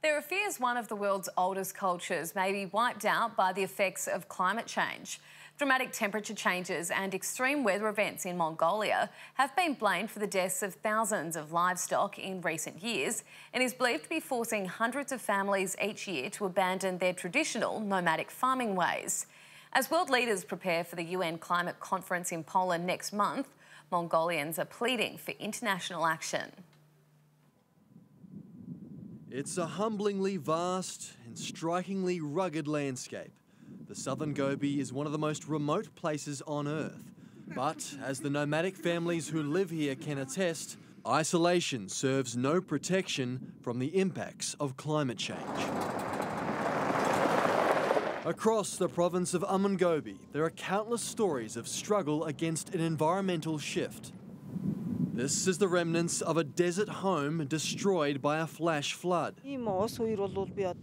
There are fears one of the world's oldest cultures may be wiped out by the effects of climate change. Dramatic temperature changes and extreme weather events in Mongolia have been blamed for the deaths of thousands of livestock in recent years and is believed to be forcing hundreds of families each year to abandon their traditional nomadic farming ways. As world leaders prepare for the UN climate conference in Poland next month, Mongolians are pleading for international action. It's a humblingly vast and strikingly rugged landscape. The southern Gobi is one of the most remote places on Earth. But, as the nomadic families who live here can attest, isolation serves no protection from the impacts of climate change. Across the province of Mongolia, there are countless stories of struggle against an environmental shift. This is the remnants of a desert home destroyed by a flash flood.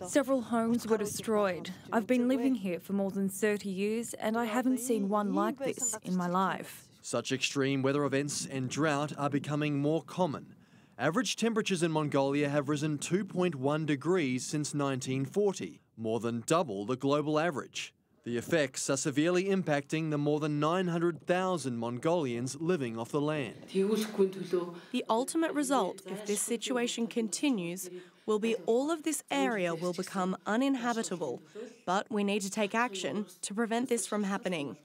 Several homes were destroyed. I've been living here for more than 30 years and I haven't seen one like this in my life. Such extreme weather events and drought are becoming more common. Average temperatures in Mongolia have risen 2.1 degrees since 1940, more than double the global average. The effects are severely impacting the more than 900,000 Mongolians living off the land. The ultimate result, if this situation continues, will be all of this area will become uninhabitable. But we need to take action to prevent this from happening.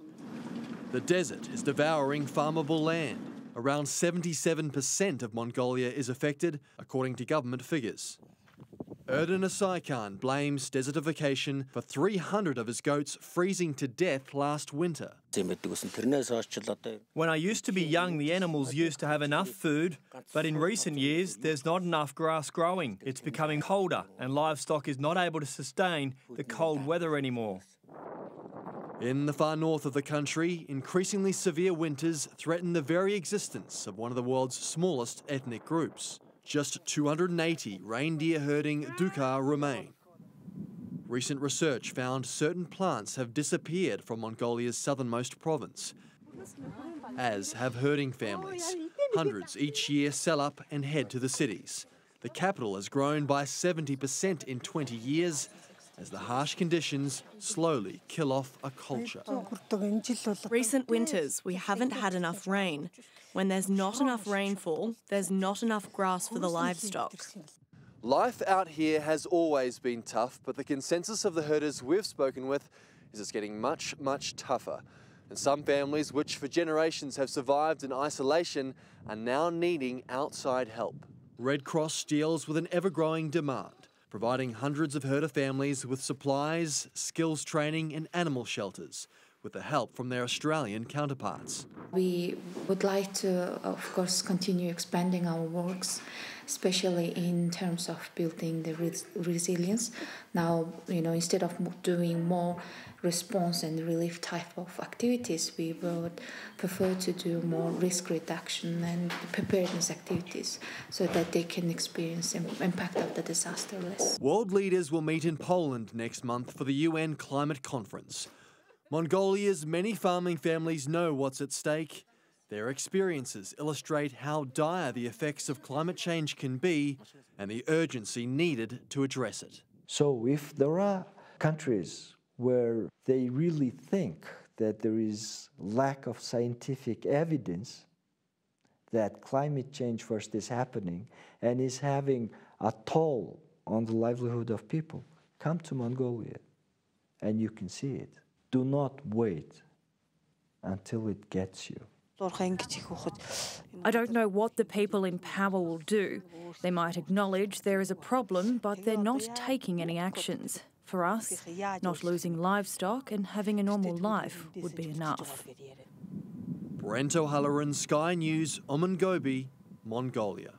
The desert is devouring farmable land. Around 77% of Mongolia is affected, according to government figures. Erdin Asaikan blames desertification for 300 of his goats freezing to death last winter. When I used to be young, the animals used to have enough food, but in recent years, there's not enough grass growing. It's becoming colder, and livestock is not able to sustain the cold weather anymore. In the far north of the country, increasingly severe winters threaten the very existence of one of the world's smallest ethnic groups. Just 280 reindeer herding Dukar remain. Recent research found certain plants have disappeared from Mongolia's southernmost province, as have herding families. Hundreds each year sell up and head to the cities. The capital has grown by 70% in 20 years, as the harsh conditions slowly kill off a culture. Recent winters, we haven't had enough rain. When there's not enough rainfall, there's not enough grass for the livestock. Life out here has always been tough, but the consensus of the herders we've spoken with is it's getting much, much tougher. And some families, which for generations have survived in isolation, are now needing outside help. Red Cross deals with an ever-growing demand, providing hundreds of herder families with supplies, skills training and animal shelters, with the help from their Australian counterparts. We would like to, of course, continue expanding our works, especially in terms of building the resilience. Now, instead of doing more response and relief type of activities, we would prefer to do more risk reduction and preparedness activities so that they can experience the impact of the disaster less. World leaders will meet in Poland next month for the UN climate conference. Mongolia's many farming families know what's at stake. Their experiences illustrate how dire the effects of climate change can be and the urgency needed to address it. So if there are countries where they really think that there is lack of scientific evidence that climate change first is happening and is having a toll on the livelihood of people, come to Mongolia and you can see it. Do not wait until it gets you. I don't know what the people in power will do. They might acknowledge there is a problem, but they're not taking any actions. For us, not losing livestock and having a normal life would be enough. Brent O'Halloran, Sky News, Mongolia, Mongolia.